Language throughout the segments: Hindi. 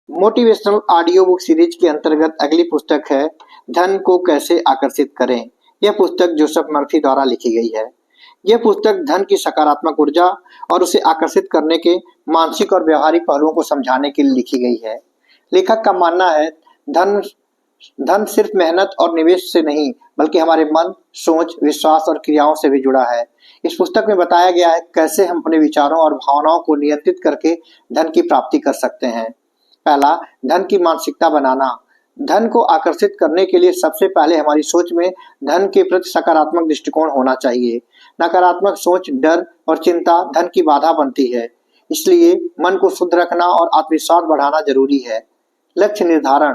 मोटिवेशनल ऑडियो बुक सीरीज के अंतर्गत अगली पुस्तक है धन को कैसे आकर्षित करें। यह पुस्तक जोसेफ मर्फी द्वारा लिखी गई है। यह पुस्तक धन की सकारात्मक ऊर्जा और उसे आकर्षित करने के मानसिक और व्यवहारिक पहलुओं को समझाने के लिए लिखी गई है। लेखक का मानना है धन धन सिर्फ मेहनत और निवेश से नहीं बल्कि हमारे मन, सोच, विश्वास और क्रियाओं से भी जुड़ा है। इस पुस्तक में बताया गया है कैसे हम अपने विचारों और भावनाओं को नियंत्रित करके धन की प्राप्ति कर सकते हैं। पहला, धन की मानसिकता बनाना। धन को आकर्षित करने के लिए सबसे पहले हमारी सोच में धन के प्रति सकारात्मक दृष्टिकोण होना चाहिए। नकारात्मक सोच, डर और चिंता धन की बाधा बनती है। इसलिए मन को शुद्ध रखना और आत्मविश्वास बढ़ाना जरूरी है। लक्ष्य निर्धारण।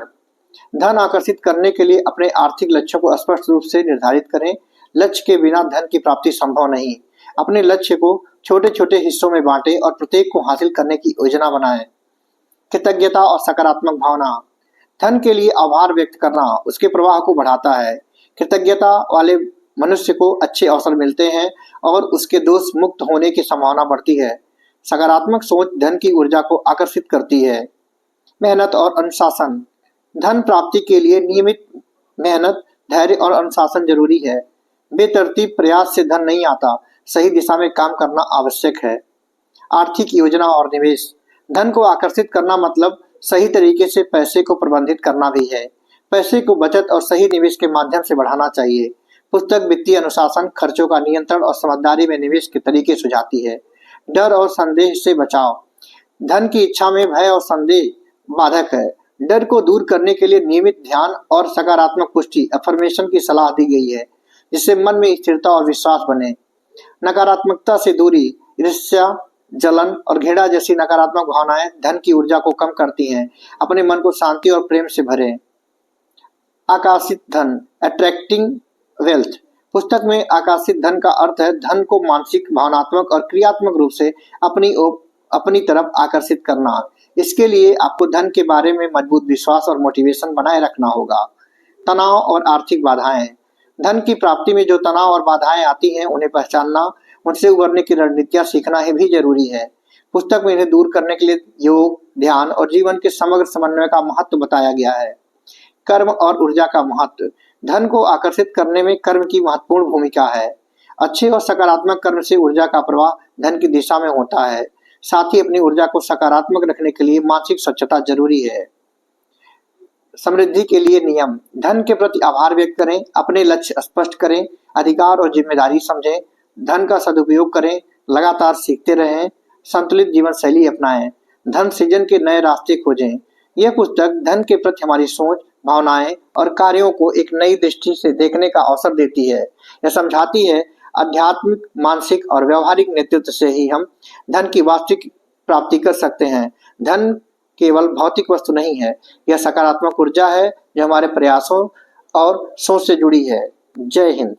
धन आकर्षित करने के लिए अपने आर्थिक लक्ष्यों को स्पष्ट रूप से निर्धारित करें। लक्ष्य के बिना धन की प्राप्ति संभव नहीं। अपने लक्ष्य को छोटे छोटे हिस्सों में बांटें और प्रत्येक को हासिल करने की योजना बनाएं। कृतज्ञता और सकारात्मक भावना। धन के लिए आभार व्यक्त करना उसके प्रवाह को बढ़ाता है। कृतज्ञता वाले मनुष्य को अच्छे अवसर मिलते हैं और उसके दोष मुक्त होने की संभावना बढ़ती है। सकारात्मक सोच धन की ऊर्जा को आकर्षित करती है। मेहनत और अनुशासन। धन प्राप्ति के लिए नियमित मेहनत, धैर्य और अनुशासन जरूरी है। बेतरतीब प्रयास से धन नहीं आता, सही दिशा में काम करना आवश्यक है। आर्थिक योजना और निवेश। धन को आकर्षित करना मतलब सही तरीके से पैसे को प्रबंधित करना भी है। पैसे को बचत और सही निवेश के माध्यम से बढ़ाना चाहिए। पुस्तक वित्तीय अनुशासन, खर्चों का नियंत्रण और समझदारी में निवेश के तरीके सुझाती है। डर और संदेह से बचाव। धन की इच्छा में भय और संदेह बाधक है। डर को दूर करने के लिए नियमित ध्यान और सकारात्मक पुष्टि अफर्मेशन की सलाह दी गई है, जिससे मन में स्थिरता और विश्वास बने। नकारात्मकता से दूरी। ईर्ष्या, जलन और घृणा जैसी नकारात्मक भावनाएं धन की ऊर्जा को कम करती हैं। अपने मन को शांति और प्रेम से भरें। आकर्षित धन, अट्रैक्टिंग वेल्थ। पुस्तक में आकर्षित धन का अर्थ है धन को मानसिक, भावनात्मक और क्रियात्मक रूप से अपनी तरफ आकर्षित करना। इसके लिए आपको धन के बारे में मजबूत विश्वास और मोटिवेशन बनाए रखना होगा। तनाव और आर्थिक बाधाएं। धन की प्राप्ति में जो तनाव और बाधाएं आती हैं उन्हें पहचानना, उनसे उबरने की रणनीतियां सीखना है भी जरूरी है। पुस्तक में इन्हें दूर करने के लिए योग, ध्यान और जीवन के समग्र समन्वय का महत्व बताया गया है। कर्म और ऊर्जा का महत्व। धन को आकर्षित करने में कर्म की महत्वपूर्ण भूमिका है। अच्छे और सकारात्मक कर्म से ऊर्जा का प्रवाह धन की दिशा में होता है। साथ ही अपनी ऊर्जा को सकारात्मक रखने के लिए मानसिक स्वच्छता जरूरी है। समृद्धि के लिए नियम। धन के प्रति आभार व्यक्त करें, अपने लक्ष्य स्पष्ट करें, अधिकार और जिम्मेदारी समझें, धन का सदुपयोग करें, लगातार सीखते रहें, संतुलित जीवन शैली अपनाएं, धन सृजन के नए रास्ते खोजें। यह पुस्तक धन के प्रति हमारी सोच, भावनाएं और कार्यों को एक नई दृष्टि से देखने का अवसर देती है। यह समझाती है आध्यात्मिक, मानसिक और व्यवहारिक नेतृत्व से ही हम धन की वास्तविक प्राप्ति कर सकते हैं। धन केवल भौतिक वस्तु नहीं है, यह सकारात्मक ऊर्जा है जो हमारे प्रयासों और सोच से जुड़ी है। जय हिंद।